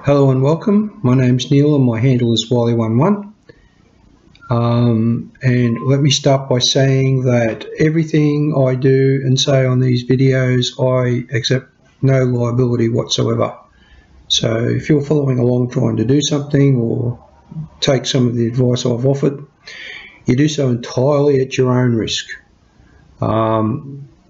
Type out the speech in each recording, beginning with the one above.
Hello and welcome. My name's Neil and my handle is Wally11. And let me start by saying that everything I do and say on these videos, I accept no liability whatsoever. So if you're following along trying to do something or take some of the advice I've offered, you do so entirely at your own risk.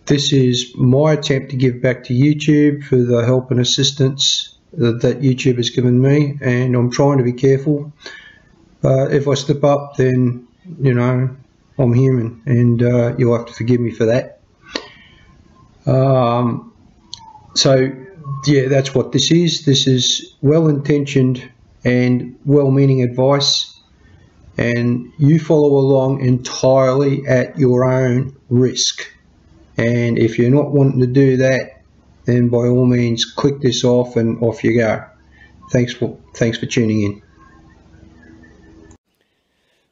This is my attempt to give back to YouTube for the help and assistance that YouTube has given me, and I'm trying to be careful. But if I slip up, then, you know, I'm human, and you'll have to forgive me for that. So, yeah, that's what this is. This is well-intentioned and well-meaning advice, and you follow along entirely at your own risk. And if you're not wanting to do that, then by all means click this off and off you go. Thanks for tuning in.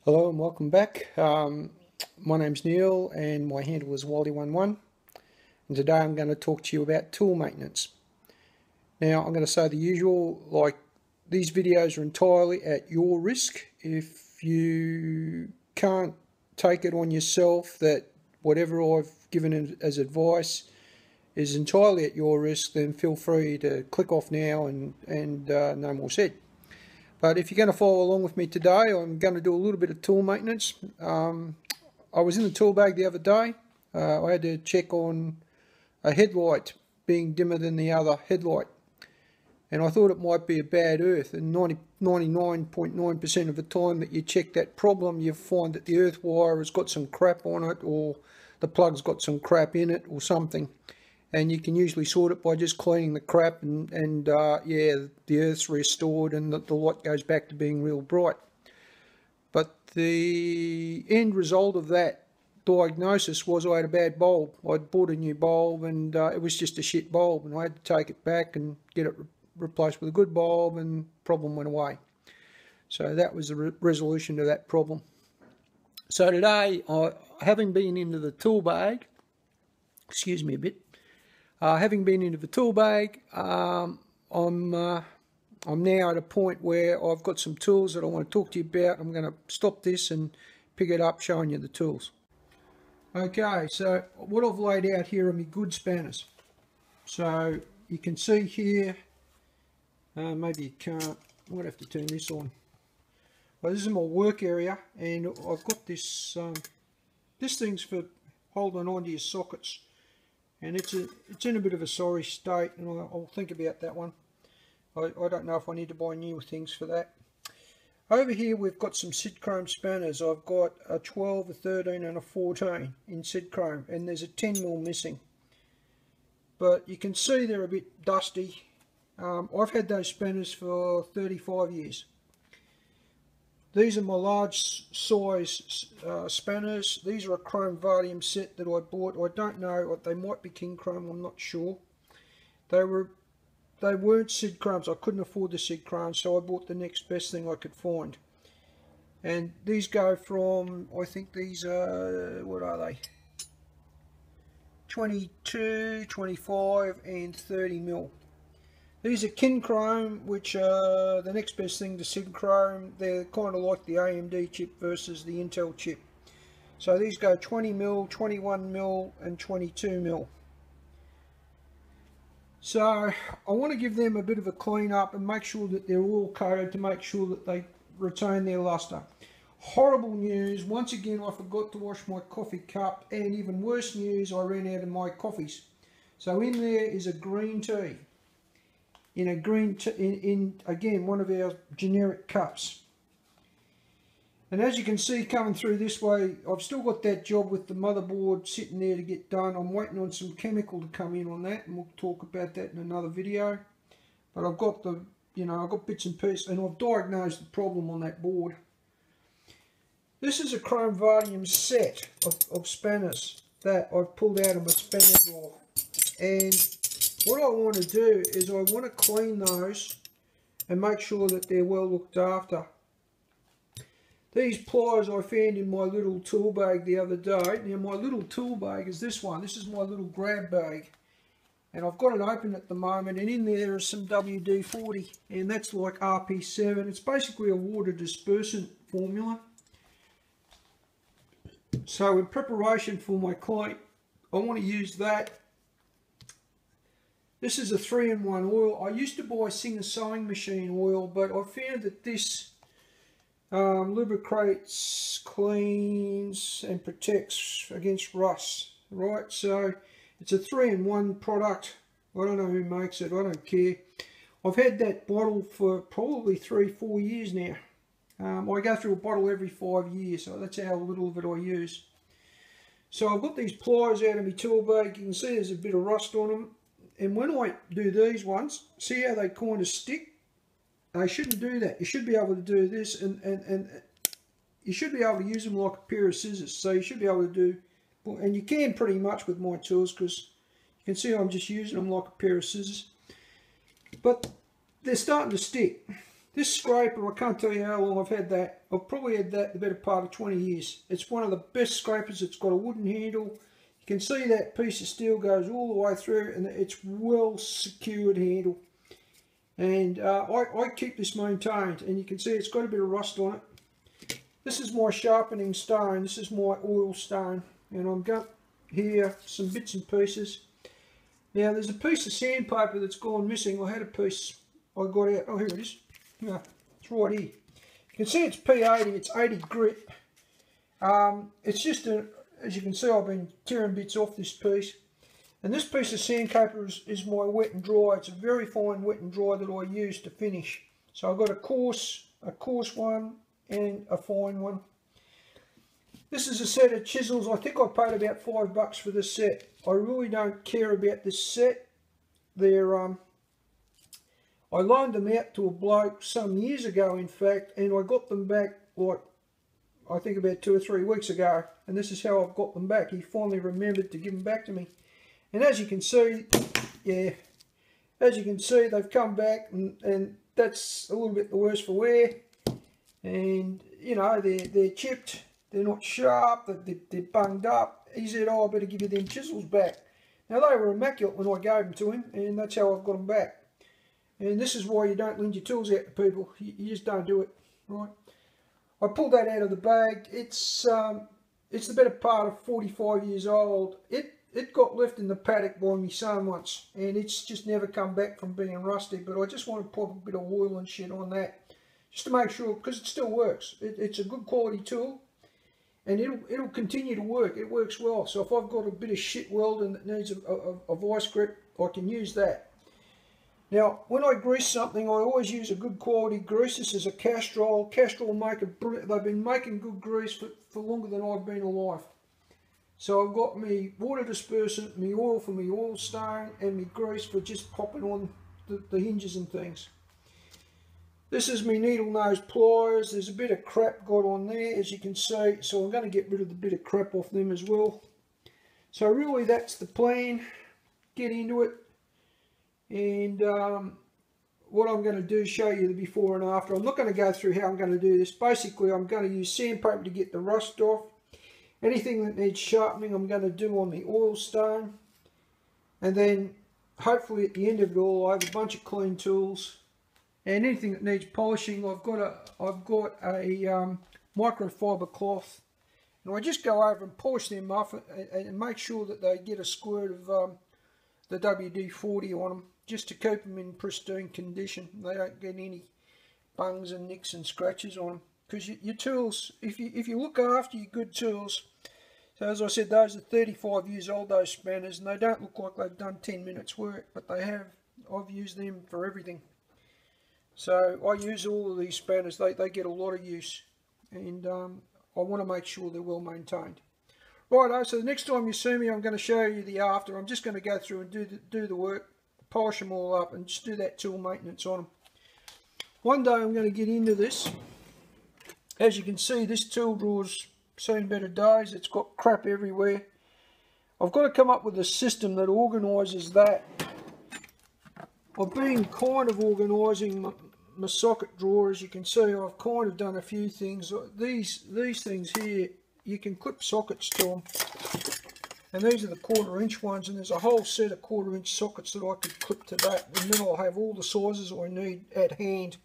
Hello and welcome back. My name's Neil and my handle is Wally11, and today I'm going to talk to you about tool maintenance. Now I'm going to say the usual, like, these videos are entirely at your risk. If you can't take it on yourself that whatever I've given as advice is entirely at your risk, then feel free to click off now and no more said. But if you're going to follow along with me today, I'm going to do a little bit of tool maintenance. I was in the tool bag the other day. I had to check on a headlight being dimmer than the other headlight, and I thought it might be a bad earth. And 99.9% of the time that you check that problem, you find that the earth wire has got some crap on it, or the plug's got some crap in it or something. And you can usually sort it by just cleaning the crap, and yeah, the earth's restored and the light goes back to being real bright. But the end result of that diagnosis was I had a bad bulb. I'd bought a new bulb, and it was just a shit bulb, and I had to take it back and get it replaced with a good bulb, and the problem went away. So that was the resolution to that problem. So today, having been into the tool bag, excuse me a bit, having been into the tool bag, I'm now at a point where I've got some tools that I want to talk to you about. I'm going to stop this and pick it up showing you the tools. Okay, so what I've laid out here are my good spanners. So you can see here, maybe you can't, I'm going to have to turn this on. Well, this is my work area, and I've got this, this thing's for holding onto your sockets. And it's in a bit of a sorry state, and I'll think about that one. I don't know if I need to buy new things for that. Over here we've got some Sidchrome spanners. I've got a 12, a 13 and a 14 in Sidchrome, and there's a 10mm missing. But you can see they're a bit dusty. I've had those spanners for 35 years. These are my large size spanners. These are a Chrome Valium set that I bought. I don't know, they might be King Chrome, I'm not sure. They weren't Sidchromes. I couldn't afford the Sidchromes, so I bought the next best thing I could find. And these go from, I think these are, what are they? 22, 25 and 30mm. These are King Chrome, which are the next best thing to Sidchrome. They're kind of like the AMD chip versus the Intel chip. So these go 20mm, 21mm and 22mm. So I want to give them a bit of a clean up and make sure that they're all coated to make sure that they retain their luster. Horrible news, once again I forgot to wash my coffee cup, and even worse news, I ran out of my coffees. So in there is a green tea. In a green, again, one of our generic cups. And as you can see coming through this way, I've still got that job with the motherboard sitting there to get done. I'm waiting on some chemical to come in on that, and we'll talk about that in another video. But I've got the, you know, I've got bits and pieces, and I've diagnosed the problem on that board. This is a Chrome Valium set of spanners that I've pulled out of my spanner drawer. And what I want to do is I want to clean those and make sure that they're well looked after. These pliers I found in my little tool bag the other day. Now my little tool bag is this one. This is my little grab bag. and I've got it open at the moment, and in there is some WD-40, and that's like RP7. It's basically a water dispersant formula. So in preparation for my client, I want to use that. This is a 3-in-1 oil. I used to buy Singer sewing machine oil, but I found that this lubricates, cleans and protects against rust, right? So it's a 3-in-1 product. I don't know who makes it, I don't care. I've had that bottle for probably 3-4 years now. I go through a bottle every 5 years, so that's how little of it I use. So I've got these pliers out of my tool bag. You can see there's a bit of rust on them. And when I do these ones, see how they kind of stick? I shouldn't do that. You should be able to do this, and you should be able to use them like a pair of scissors. So you should be able to do, and you can pretty much with my tools, because you can see I'm just using them like a pair of scissors. But they're starting to stick. This scraper, I can't tell you how long I've had that. I've probably had that the better part of 20 years. It's one of the best scrapers. It's got a wooden handle. You can see that piece of steel goes all the way through, and it's well secured handle. And I keep this maintained, and you can see it's got a bit of rust on it. This is my sharpening stone. This is my oil stone, and I've got here some bits and pieces. Now there's a piece of sandpaper that's gone missing. I had a piece I got out. Oh, here it is. Yeah, it's right here. You can see it's P80. It's 80 grit. It's just as you can see, I've been tearing bits off this piece. And this piece of sandpaper is my wet and dry. It's a very fine wet and dry that I use to finish. So I've got a coarse one and a fine one. This is a set of chisels. I think I paid about $5 for this set. I really don't care about this set. They're I loaned them out to a bloke some years ago, in fact, and I got them back like I think about 2 or 3 weeks ago, and this is how I've got them back. He finally remembered to give them back to me. And as you can see, yeah, as you can see, they've come back, and that's a little bit the worse for wear. And you know, they're chipped, they're not sharp, they're bunged up. He said, "Oh, I better give you them chisels back." Now they were immaculate when I gave them to him, and that's how I've got them back. And this is why you don't lend your tools out to people. You just don't do it, right? I pulled that out of the bag. It's the better part of 45 years old. It got left in the paddock by my son once, and it's just never come back from being rusty. But I just want to put a bit of oil and shit on that, just to make sure, because it still works. It's a good quality tool, and it'll continue to work. It works well. So if I've got a bit of shit welding that needs a vice grip, I can use that. Now, when I grease something, I always use a good quality grease. This is a Castrol. Castrol they've been making good grease for longer than I've been alive. So I've got my water dispersant, my oil for my oil stone, and my grease for just popping on the hinges and things. This is my needle nose pliers. There's a bit of crap got on there, as you can see. So I'm going to get rid of the bit of crap off them as well. So really that's the plan. Get into it. And what I'm going to do is show you the before and after. I'm not going to go through how I'm going to do this. Basically, I'm going to use sandpaper to get the rust off. Anything that needs sharpening, I'm going to do on the oil stone. And then, hopefully at the end of it all, I have a bunch of clean tools. And anything that needs polishing, I've got a microfiber cloth. And I just go over and polish them off and make sure that they get a squirt of the WD-40 on them, just to keep them in pristine condition. They don't get any bungs and nicks and scratches on them. Because your tools, if you look after your good tools, so as I said, those are 35 years old, those spanners, and they don't look like they've done 10 minutes work, but they have. I've used them for everything. So I use all of these spanners. They get a lot of use, and I want to make sure they're well maintained. Righto, so the next time you see me, I'm going to show you the after. I'm just going to go through and do the work, polish them all up, and just do that tool maintenance on them. One day I'm going to get into this. As you can see, this tool drawer's seen better days. It's got crap everywhere. I've got to come up with a system that organises that. I've been kind of organising my socket drawer. As you can see, I've kind of done a few things. These things here, you can clip sockets to them, And these are the 1/4 inch ones, and there's a whole set of 1/4 inch sockets that I could clip to that, and then I'll have all the sizes I need at hand.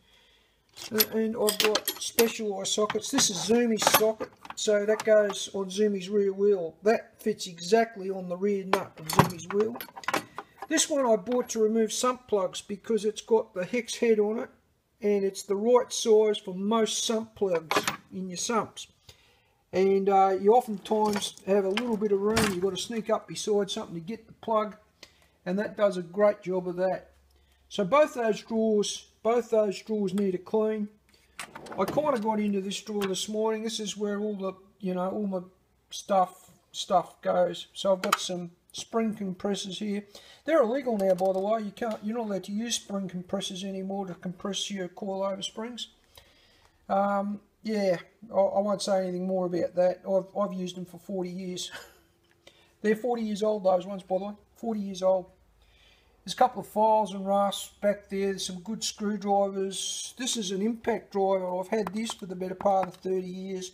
And I've got specialised sockets. This is Zoomies socket, so that goes on Zoomies rear wheel. That fits exactly on the rear nut of Zoomies wheel. This one I bought to remove sump plugs because it's got the hex head on it, and it's the right size for most sump plugs in your sumps. And you oftentimes have a little bit of room, you've got to sneak up beside something to get the plug, and that does a great job of that. So both those drawers need a clean. I kind of got into this drawer this morning. This is where all the, all my stuff goes. So I've got some spring compressors here. They're illegal now, by the way. You're not allowed to use spring compressors anymore to compress your coilover springs. Yeah, I won't say anything more about that. I've used them for 40 years. They're 40 years old, those ones, by the way. 40 years old. There's a couple of files and rasps back there. There's some good screwdrivers. This is an impact driver. I've had this for the better part of 30 years.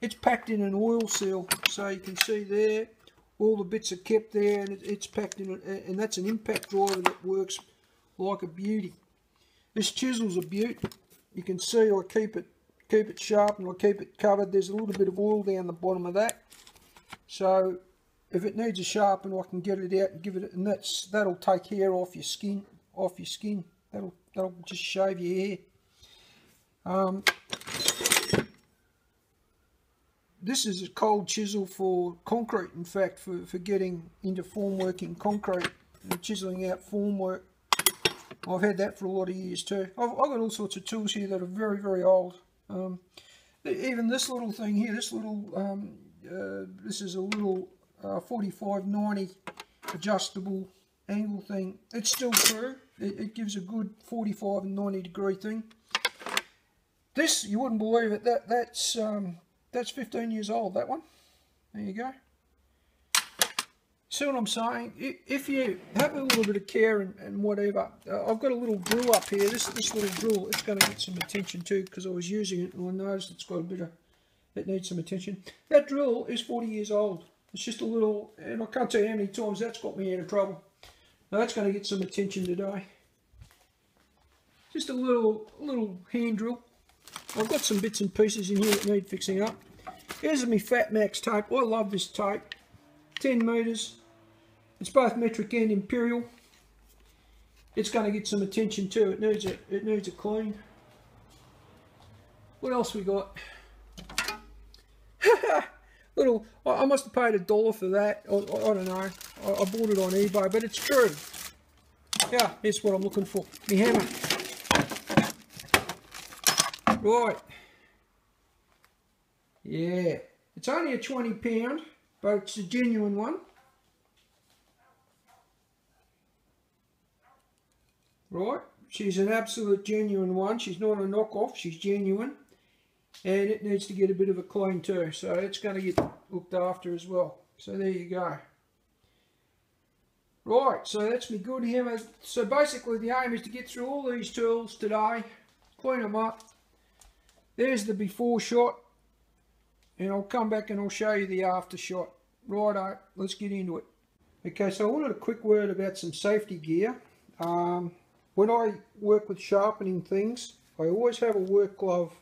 It's packed in an oil seal, so you can see there all the bits are kept there, and it's packed in, and that's an impact driver that works like a beauty. This chisel's a beaut. You can see I keep it sharp and I keep it covered. There's a little bit of oil down the bottom of that, so if it needs a sharpen, I can get it out and give it, and that'll take hair off your skin. That'll just shave your hair. This is a cold chisel for concrete, in fact, for getting into formwork in concrete and chiseling out formwork. I've had that for a lot of years too. I've got all sorts of tools here that are very, very old. Even this little thing here, this is a little 4590 adjustable angle thing. It's still true. It gives a good 45 and 90 degree thing. This, you wouldn't believe it, that's 15 years old, that one. There you go. See what I'm saying? If you have a little bit of care and whatever, I've got a little drill up here. This little drill, it's going to get some attention too, because I was using it and I noticed it's got a bit of, it needs some attention. That drill is 40 years old. It's just a little, and I can't tell you how many times that's got me out of trouble. Now that's going to get some attention today. Just a little hand drill. I've got some bits and pieces in here that need fixing up. Here's my Fat Max tape. I love this tape. 10 metres. It's both metric and imperial. It's going to get some attention too. It needs a clean. What else we got? I must have paid $1 for that. I don't know. I bought it on eBay, but it's true. Yeah, here's what I'm looking for. My hammer. Right. Yeah. It's only a 20 pound, but it's a genuine one. Right. She's an absolute genuine one. She's not a knockoff. She's genuine. And it needs to get a bit of a clean too. So it's going to get looked after as well. So there you go. Right. So that's my good hammer. So basically the aim is to get through all these tools today. Clean them up. There's the before shot, and I'll come back and I'll show you the after shot. Righto, let's get into it. Okay, so I wanted a quick word about some safety gear. When I work with sharpening things, I always have a work glove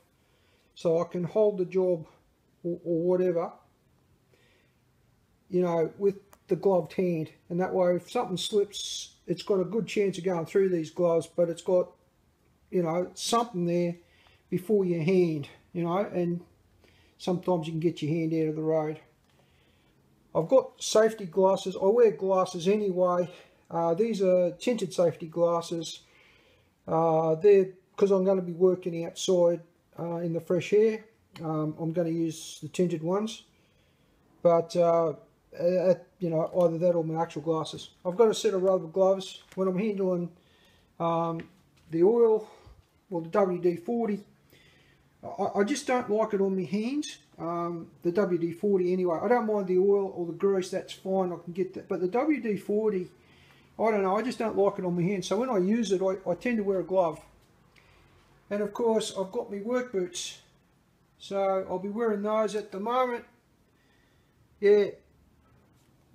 so I can hold the job or whatever, with the gloved hand, and that way if something slips, it's got a good chance of going through these gloves, but it's got, something there before your hand, and sometimes you can get your hand out of the road. I've got safety glasses. I wear glasses anyway. These are tinted safety glasses. They're because I'm going to be working outside in the fresh air. I'm going to use the tinted ones, but either that or my actual glasses. I've got a set of rubber gloves when I'm handling the oil, or the WD-40. I just don't like it on my hands, the WD-40 anyway. I don't mind the oil or the grease, that's fine, I can get that. But the WD-40, I don't know, I just don't like it on my hands. So when I use it, I tend to wear a glove. And of course, I've got my work boots. So I'll be wearing those at the moment. Yeah,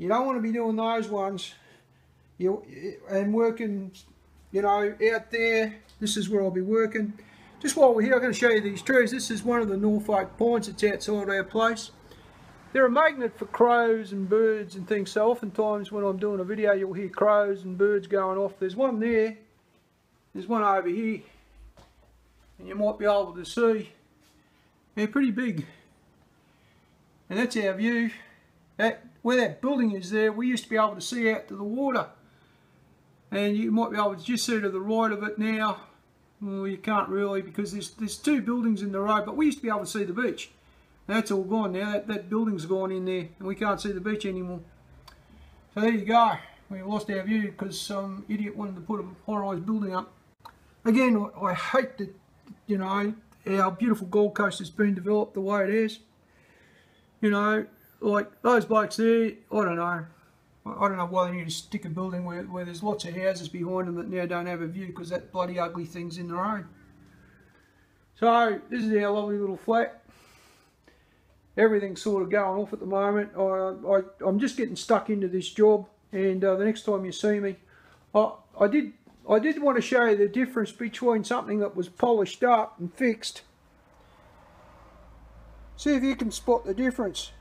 You don't want to be doing those ones. And working, you know, out there. This is where I'll be working. Just while we're here, I'm going to show you these trees. This is one of the Norfolk pines that's outside our place. They're a magnet for crows and birds and things, so oftentimes when I'm doing a video you'll hear crows and birds going off. There's one there, there's one over here, and you might be able to see. They're pretty big. And that's our view. Where that building is there, we used to be able to see out to the water. And you might be able to just see to the right of it now. Well, you can't really because there's two buildings in the road, but we used to be able to see the beach. That's all gone now. That building's gone in there and we can't see the beach anymore. So there you go. We lost our view because some idiot wanted to put a high-rise building up. Again, I hate that, you know, our beautiful Gold Coast has been developed the way it is. You know, like those blokes there, I don't know why they need to stick a building where there's lots of houses behind them that now don't have a view because that bloody ugly thing's in the road. So this is our lovely little flat. Everything's sort of going off at the moment. I'm just getting stuck into this job, and the next time you see me, I did want to show you the difference between something that was polished up and fixed. See if you can spot the difference.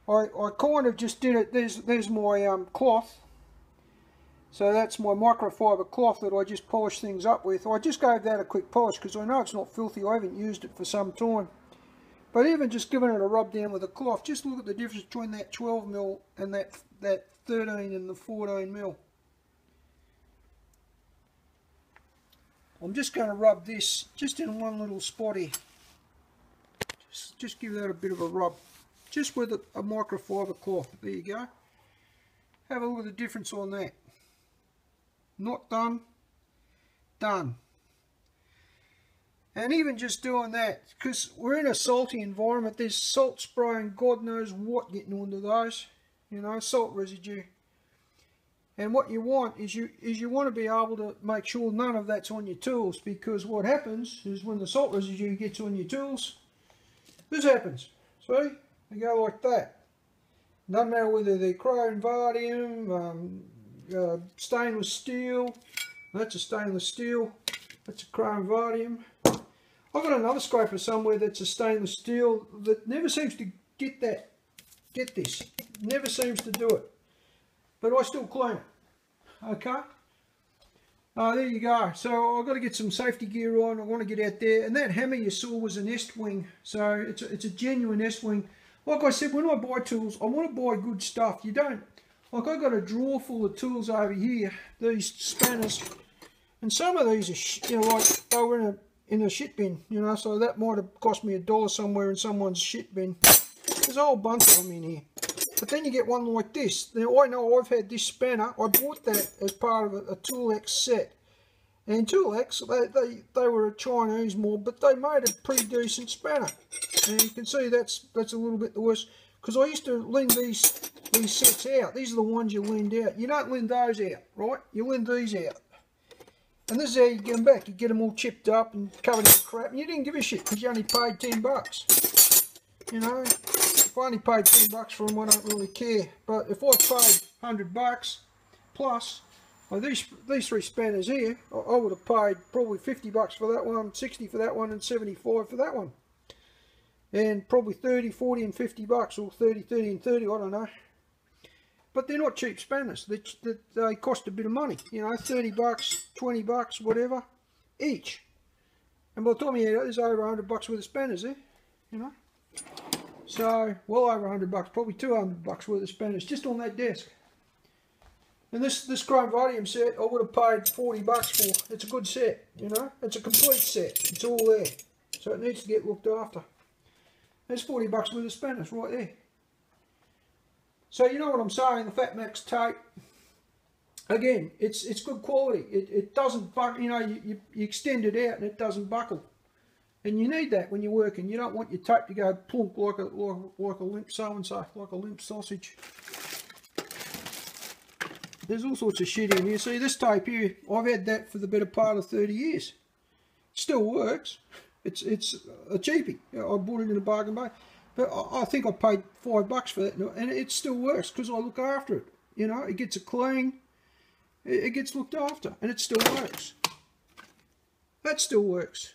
I kind of just did it. There's my cloth. So that's my microfiber cloth that I just polished things up with. I just gave that a quick polish because I know it's not filthy. I haven't used it for some time. But even just giving it a rub down with a cloth, just look at the difference between that 12mm and that 13 and the 14mm. I'm just going to rub this just in one little spot here. Just give that a bit of a rub. Just with a microfiber cloth. There you go. Have a look at the difference on that. Not done. Done. And even just doing that, because we're in a salty environment, there's salt spray and God knows what getting onto those, you know, salt residue. And what you want is you want to be able to make sure none of that's on your tools, because what happens is when the salt residue gets on your tools, this happens. See? They go like that. Doesn't matter whether they're chrome Vardium, stainless steel. That's a stainless steel. That's a chrome Vardium. I've got another scraper somewhere that's a stainless steel that never seems to get this. Never seems to do it. But I still clean it. Okay? There you go. So I've got to get some safety gear on. I want to get out there. And that hammer you saw was an Estwing. So it's a genuine Estwing. Like I said, when I buy tools, I want to buy good stuff. You don't... Like I've got a drawer full of tools over here. These spanners. And some of these are, you know, like they were in a shit bin, you know, so that might have cost me $1 somewhere in someone's shit bin. There's a whole bunch of them in here. But then you get one like this. Now I know I've had this spanner. I bought that as part of a Toolex set. And Toolex, they were a Chinese mold, but they made a pretty decent spanner. And you can see that's a little bit the worst. Because I used to lend these sets out. These are the ones you lend out. You don't lend those out, right? You lend these out. And this is how you get them back. You get them all chipped up and covered in crap. And you didn't give a shit because you only paid $10. You know, if I only paid $10 for them, I don't really care. But if I paid $100 plus, well, these three spanners here, I would have paid probably $50 for that one, $60 for that one, and $75 for that one. And probably $30, $40, and $50, or $30, $30, and $30, I don't know. But they're not cheap spanners. They cost a bit of money. You know, $30, $20, whatever, each. And by the time you add it, there's over $100 worth of spanners there. You know. So, well over $100, probably $200 worth of spanners just on that desk. And this chrome Vardium set, I would have paid $40 for. It's a good set, you know. It's a complete set. It's all there. So it needs to get looked after. There's $40 worth of spanners right there. So you know what I'm saying, the Fatmax tape, again, it's good quality. It doesn't buckle, you know, you extend it out and it doesn't buckle. And you need that when you're working. You don't want your tape to go plunk like a limp so-and-so, like a limp sausage. There's all sorts of shit in here. See, this tape here, I've had that for the better part of 30 years. It still works. It's a cheapie. I bought it in a bargain bay. But I think I paid $5 for that, and it still works because I look after it. You know, it gets a clean, it gets looked after, and it still works. That still works.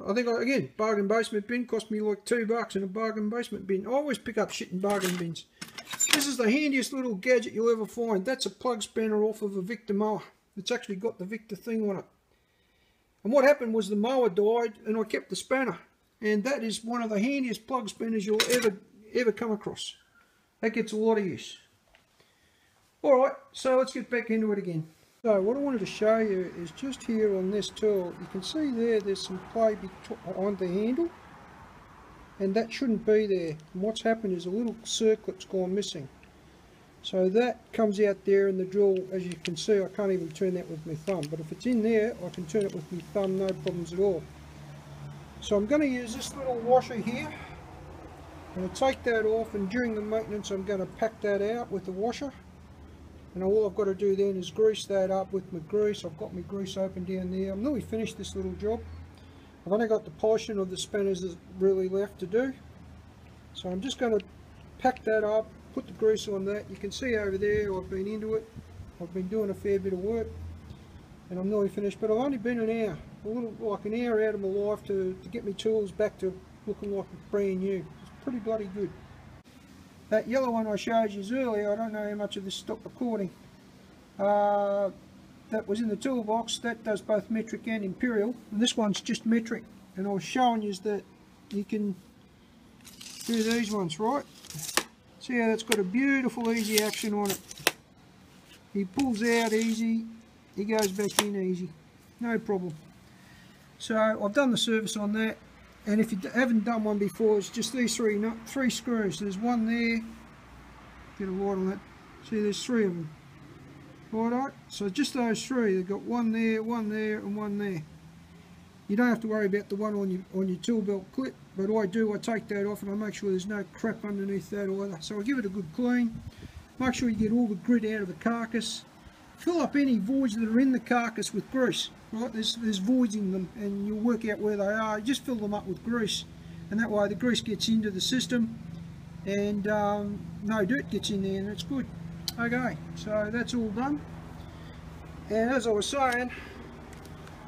I think, again, bargain basement bin cost me like $2 in a bargain basement bin. I always pick up shit in bargain bins. This is the handiest little gadget you'll ever find. That's a plug spanner off of a Victor mower. It's actually got the Victor thing on it. And what happened was the mower died and I kept the spanner. And that is one of the handiest plug spanners you'll ever come across. That gets a lot of use. Alright, so let's get back into it again. So what I wanted to show you is just here on this tool, you can see there's some play behind the handle. And that shouldn't be there. And what's happened is a little circlet's gone missing. So that comes out there in the drill. As you can see, I can't even turn that with my thumb. But if it's in there, I can turn it with my thumb, no problems at all. So I'm going to use this little washer here. I'm going to take that off, and during the maintenance I'm going to pack that out with the washer. And all I've got to do then is grease that up with my grease. I've got my grease open down there. I'm nearly finished this little job. I've only got the polishing of the spanners that's really left to do. So I'm just going to pack that up, put the grease on that. You can see over there I've been into it. I've been doing a fair bit of work. And I'm nearly finished, but I've only been an hour. A little like an hour out of my life to get my tools back to looking like brand new. It's pretty bloody good. That yellow one I showed you earlier, I don't know how much of this stopped recording. That was in the toolbox. That does both metric and imperial, and this one's just metric. And I was showing you that you can do these ones, right? See how that's got a beautiful easy action on it. He pulls out easy, he goes back in easy, no problem. So I've done the service on that, and if you haven't done one before, it's just these three screws. There's one there, get a light on that, see there's three of them. Alright, so just those three. They've got one there, and one there. You don't have to worry about the one on your tool belt clip, but I do. I take that off and I make sure there's no crap underneath that either. So I give it a good clean. Make sure you get all the grit out of the carcass. Fill up any voids that are in the carcass with grease. Right, there's voids in them, and you'll work out where they are. You just fill them up with grease, and that way the grease gets into the system, and no dirt gets in there, and it's good. Okay, so that's all done. And as I was saying,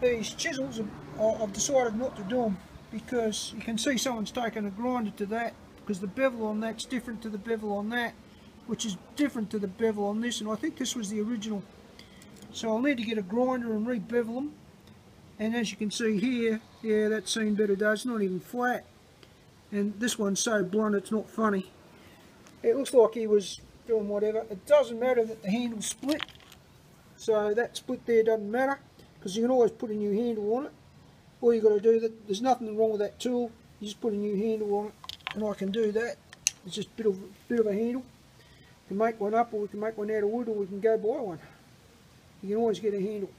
these chisels, I've decided not to do them because you can see someone's taken a grinder to that, because the bevel on that's different to the bevel on that, which is different to the bevel on this, and I think this was the original. So I'll need to get a grinder and re-bevel them. And as you can see here, yeah, that's seen better days. It's not even flat. And this one's so blunt it's not funny. It looks like he was doing whatever. It doesn't matter that the handle's split. So that split there doesn't matter, because you can always put a new handle on it. All you got to do, there's nothing wrong with that tool. You just put a new handle on it, and I can do that. It's just a bit of a handle. We can make one up, or we can make one out of wood, or we can go buy one. You can always get a handle.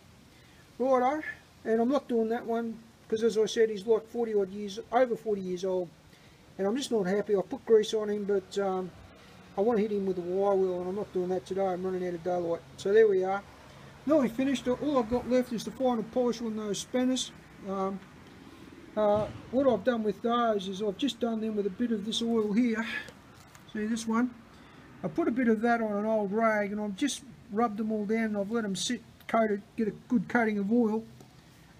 Righto, and I'm not doing that one because, as I said, he's like over 40 years old, and I'm just not happy. I put grease on him, but I want to hit him with a wire wheel, and I'm not doing that today. I'm running out of daylight. So there we are. Nearly finished. All I've got left is the final polish on those spanners. What I've done with those is I've just done them with a bit of this oil here. See this one? I put a bit of that on an old rag, and I've just rubbed them all down, and I've let them sit coated, get a good coating of oil.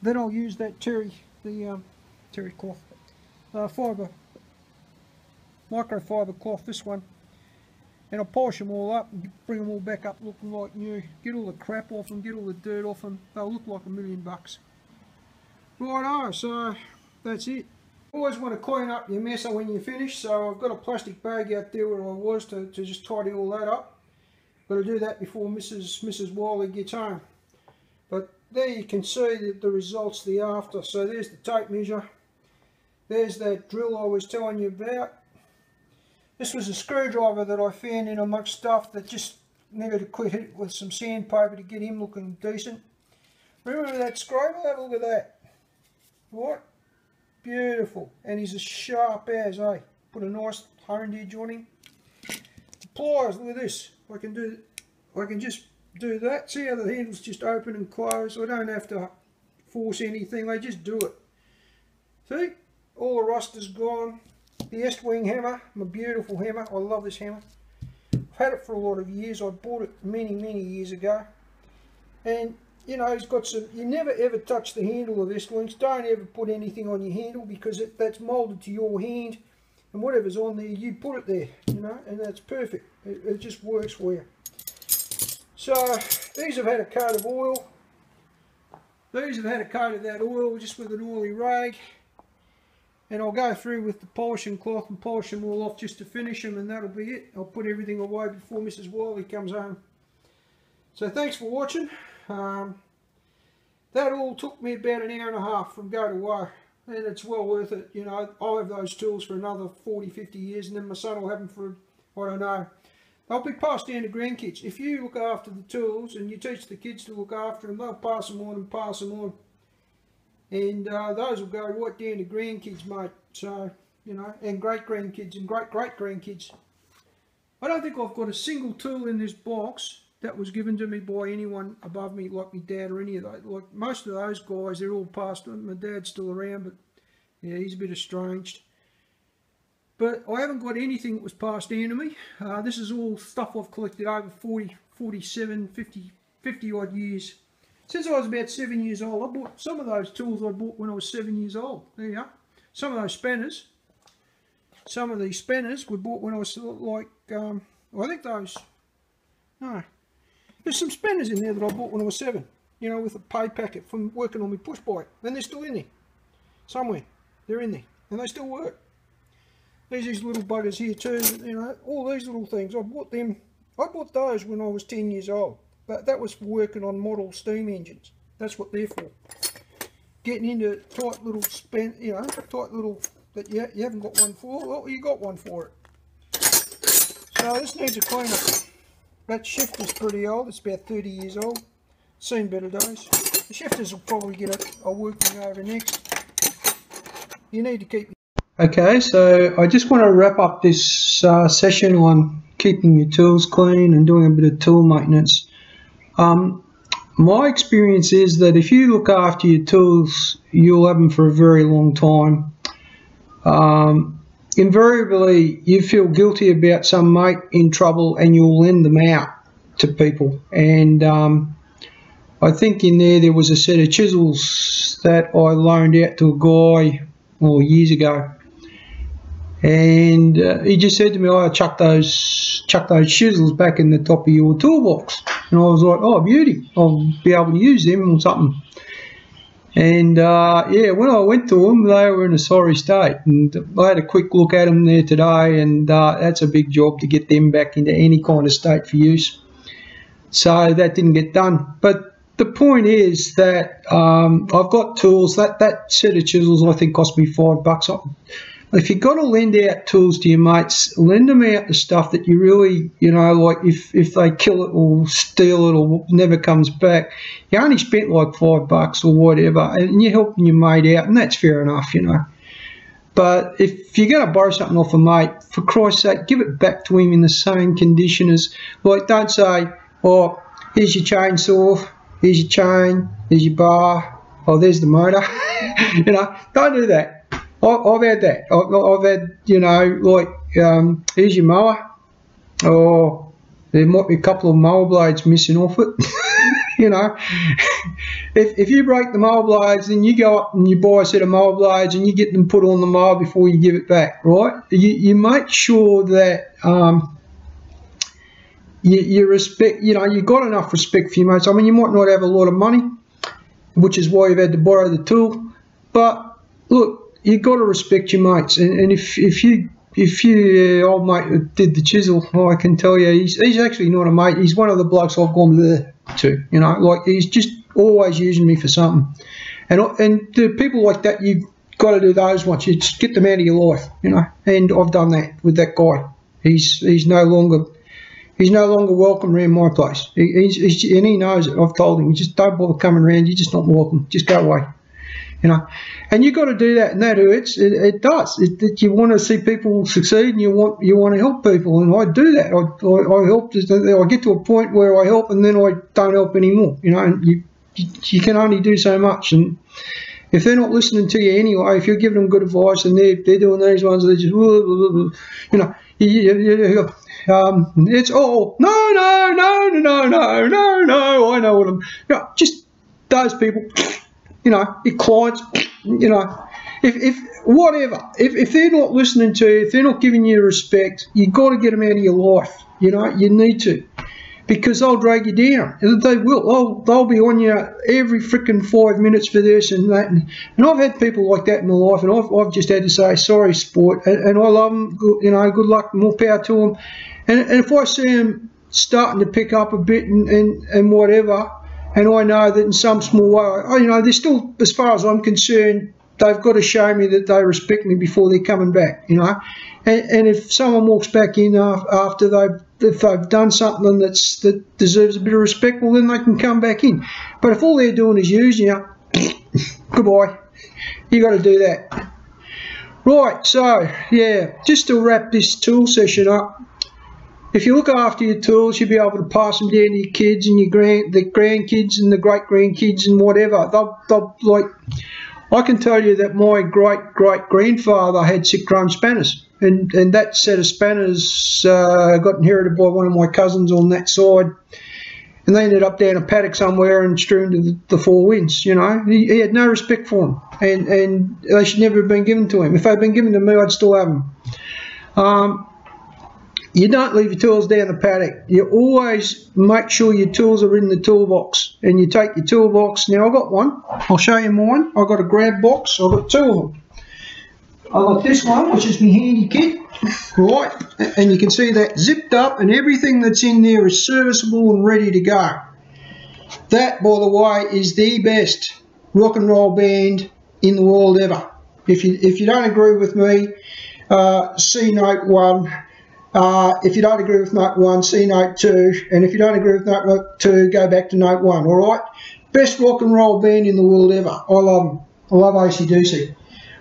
Then I'll use that terry cloth, microfiber cloth, this one, and I'll polish them all up and bring them all back up looking like new. Get all the crap off them, get all the dirt off them. They'll look like $1,000,000. Righto, so that's it. Always want to clean up your mess when you finish, so I've got a plastic bag out there where I was to just tidy all that up. Got to do that before Mrs. Wiley gets home. But there you can see the results, the after. So there's the tape measure. There's that drill I was telling you about. This was a screwdriver that I found in amongst stuff that just needed to quick hit with some sandpaper to get him looking decent. Remember that scroll? Have a look at that. What? Beautiful. And he's as sharp as, eh? Put a nice honed edge on him. The pliers, look at this. I can just do that. See how the handles just open and close? I don't have to force anything, they just do it. See? All the rust is gone. the Estwing hammer, my beautiful hammer. I love this hammer. I've had it for a lot of years. I bought it many years ago. And, you know, it's got some, you never ever touch the handle of Estwings. Don't ever put anything on your handle because that's moulded to your hand. And whatever's on there, you put it there, you know, and that's perfect. It just works for you. So, these have had a coat of oil. These have had a coat of that oil just with an oily rag. And I'll go through with the polishing cloth and polish them all off just to finish them, and that'll be it. I'll put everything away before Mrs. Wiley comes home. So thanks for watching. That all took me about an hour and a half from go to woe. And it's well worth it. You know, I'll have those tools for another 40-50 years, and then my son will have them for, I don't know. They'll be passed down to grandkids. If you look after the tools and you teach the kids to look after them, they'll pass them on and pass them on. And those will go right down to grandkids, mate. So, you know, and great-grandkids and great-great-grandkids. I don't think I've got a single tool in this box that was given to me by anyone above me, like my dad or any of those. Like most of those guys, they're all passed on. My dad's still around, but yeah, he's a bit estranged. But I haven't got anything that was passed down to me. This is all stuff I've collected over 40, 47, 50 odd years. Since I was about 7 years old, I bought some of those tools I bought when I was 7 years old. There you go. Some of those spanners. Some of these spanners were bought when I was like, I think those, no. There's some spanners in there that I bought when I was 7. You know, with a pay packet from working on my push bike. And they're still in there. Somewhere. They're in there. And they still work. There's these little buggers here too, you know, all these little things. I bought those when I was 10 years old. But that was for working on model steam engines. That's what they're for. Getting into tight little you know, tight little, that you haven't got one for. Well, you got one for it. So this needs a clean up. That shifter's pretty old. It's about 30 years old. Seen better days. The shifters will probably get a working over next. You need to keep. Okay, so I just want to wrap up this session on keeping your tools clean and doing a bit of tool maintenance. My experience is that if you look after your tools, you'll have them for a very long time. Invariably, you feel guilty about some mate in trouble and you'll lend them out to people. And I think in there was a set of chisels that I loaned out to a guy years ago. And he just said to me, "Oh, chuck those chisels back in the top of your toolbox." And I was like, "Oh, beauty, I'll be able to use them or something." And yeah, when I went to them, they were in a sorry state. And I had a quick look at them there today, and that's a big job to get them back into any kind of state for use. So that didn't get done. But the point is that I've got tools. That set of chisels I think cost me $5. If you've got to lend out tools to your mates, lend them out the stuff that you really, you know, like if they kill it or steal it or never comes back, you only spent like $5 or whatever, and you're helping your mate out, and that's fair enough, you know. But if you're going to borrow something off a mate, for Christ's sake, give it back to him in the same condition as, like, don't say, "Oh, here's your chainsaw, here's your chain, here's your bar, oh, there's the motor." You know, don't do that. I've had that. I've had, you know, like, here's your mower, or there might be a couple of mower blades missing off it. You know, if you break the mower blades, then you go up and you buy a set of mower blades and you get them put on the mower before you give it back, right? You make sure that you respect, you know, you've got enough respect for your mates. I mean, you might not have a lot of money, which is why you've had to borrow the tool, but look, you've got to respect your mates, and if you old mate who did the chisel, I can tell you he's actually not a mate. He's one of the blokes I've gone there to, you know, like he's just always using me for something. And the people like that, you've got to do those ones. You just get them out of your life, you know. And I've done that with that guy. He's no longer welcome around my place. And he knows it. I've told him, just don't bother coming around. You're just not welcome. Just go away. You know, and you've got to do that, and that hurts. It does. You want to see people succeed, and you want to help people, and I do that. I help. I get to a point where I help, and then I don't help anymore. You know, and you can only do so much, and If they're not listening to you anyway, if you're giving them good advice and they're doing these ones, they're just, you know, it's all, no, I know what I'm, you know, just those people, you know, your clients, you know, if whatever, if they're not listening to you, if they're not giving you respect, you've got to get them out of your life, you know, you need to. Because they'll drag you down. They will. They'll be on you every freaking 5 minutes for this and that. And I've had people like that in my life, and I've just had to say, sorry, sport. And I love them. You know, good luck, more power to them. And if I see them starting to pick up a bit and whatever, and I know that in some small way, you know, they're still, as far as I'm concerned, they've got to show me that they respect me before they're coming back, you know. And if someone walks back in after if they've done something that deserves a bit of respect, well, then they can come back in. But if all they're doing is using you, goodbye. You got to do that. Right, so, yeah, just to wrap this tool session up, if you look after your tools, you'll be able to pass them down to your kids and the grandkids and the great-grandkids and whatever. They'll like, I can tell you that my great-great-grandfather had 6 chrome spanners. And that set of spanners got inherited by one of my cousins on that side, and they ended up down a paddock somewhere and strewn to the 4 winds. You know, he had no respect for them, and they should never have been given to him. If they'd been given to me, I'd still have them. You don't leave your tools down the paddock. You always make sure your tools are in the toolbox, and you take your toolbox. Now I've got one. I'll show you mine. I've got a grab box. I've got 2 of them. I've got this one, which is my handy kit, right, and you can see that zipped up and everything that's in there is serviceable and ready to go. That, by the way, is the best rock and roll band in the world ever. If you don't agree with me, see note 1. If you don't agree with note 1, see note 2, and if you don't agree with note 2, go back to note 1, alright? Best rock and roll band in the world ever. I love them. I love AC/DC.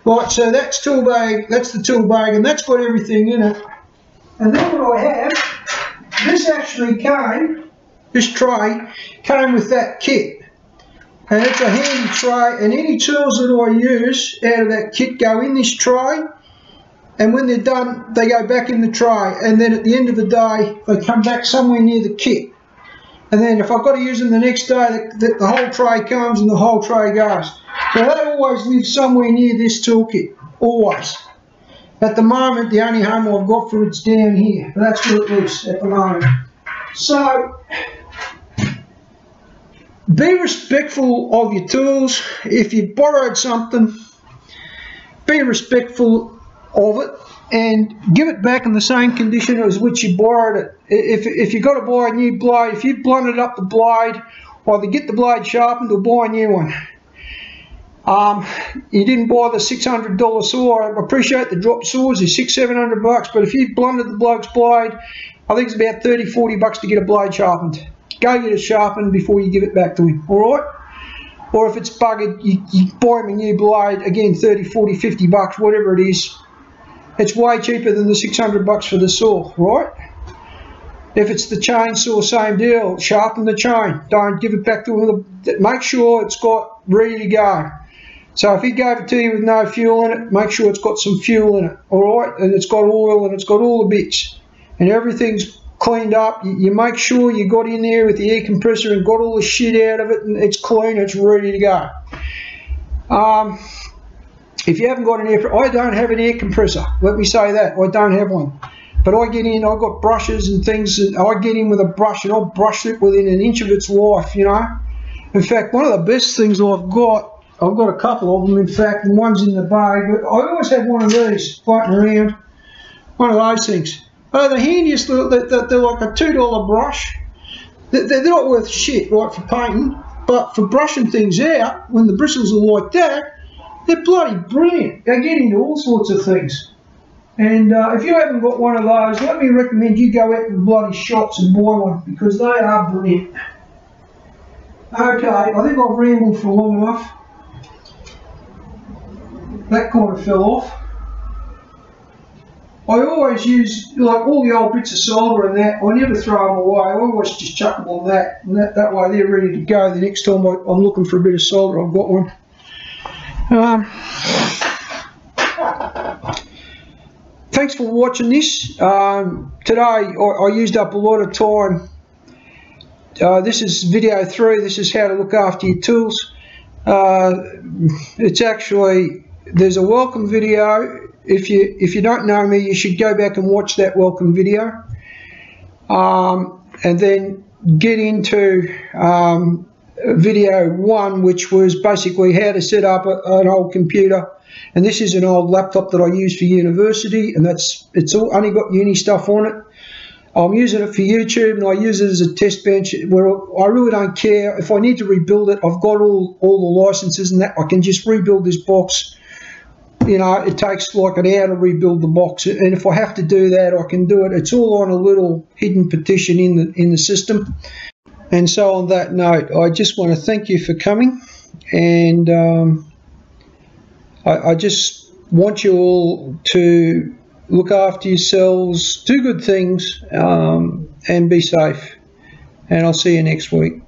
Right, so that's tool bag, that's the tool bag, and that's got everything in it. And then what I have, this actually came, this tray came with that kit. And it's a handy tray, and any tools that I use out of that kit go in this tray, and when they're done, they go back in the tray, and then at the end of the day, they come back somewhere near the kit. And then if I've got to use them the next day, the whole tray comes and the whole tray goes. So they always live somewhere near this toolkit, always. At the moment, the only home I've got for it's down here. That's where it lives at the moment. So, be respectful of your tools. If you borrowed something, be respectful of it and give it back in the same condition as which you borrowed it. If you've got to buy a new blade, if you've blunted up the blade, either get the blade sharpened or buy a new one. You didn't buy the $600 saw. I appreciate the drop saws, they're $600-700, but if you've blunted the bloke's blade, I think it's about $30-40 to get a blade sharpened. Go get it sharpened before you give it back to him, alright? Or if it's buggered, you buy him a new blade, again $30-40-50, whatever it is. It's way cheaper than the $600 for the saw, right? If it's the chainsaw, same deal. Sharpen the chain. Don't give it back to him. Make sure it's got ready to go. So if he gave it to you with no fuel in it, make sure it's got some fuel in it, all right? And it's got oil and it's got all the bits. And everything's cleaned up. You make sure you got in there with the air compressor and got all the shit out of it, and it's clean, it's ready to go. If you haven't got an I don't have an air compressor. Let me say that. I don't have one. But I get in, I've got brushes and things, and I get in with a brush and I'll brush it within an inch of its life, you know. In fact, one of the best things I've got a couple of them, in fact, and one's in the bag, but I always have one of these floating around, one of those things. Oh, the handiest, they're like a $2 brush. They're not worth shit, right, for painting, but for brushing things out, when the bristles are like that, they're bloody brilliant. They get into all sorts of things. And if you haven't got one of those, let me recommend you go out to the bloody shops and buy one, because they are brilliant. Okay, I think I've rambled for long enough. That kind of fell off. I always use, like, all the old bits of solder and that, I never throw them away. I always just chuck them on that, and that way they're ready to go the next time I'm looking for a bit of solder. I've got one. Thanks for watching this. Today I used up a lot of time. This is video 3. This is how to look after your tools. It's actually, there's a welcome video. If you don't know me, you should go back and watch that welcome video, and then get into video 1, which was basically how to set up an old computer. And this is an old laptop that I use for university, and it's only got uni stuff on it. I'm using it for YouTube, and I use it as a test bench where I really don't care. If I need to rebuild it, I've got all the licenses and that. I can just rebuild this box. You know, it takes like an hour to rebuild the box, and if I have to do that, I can do it. It's all on a little hidden partition in the system. And so on that note, I just want to thank you for coming, and I just want you all to look after yourselves, do good things, and be safe. And I'll see you next week.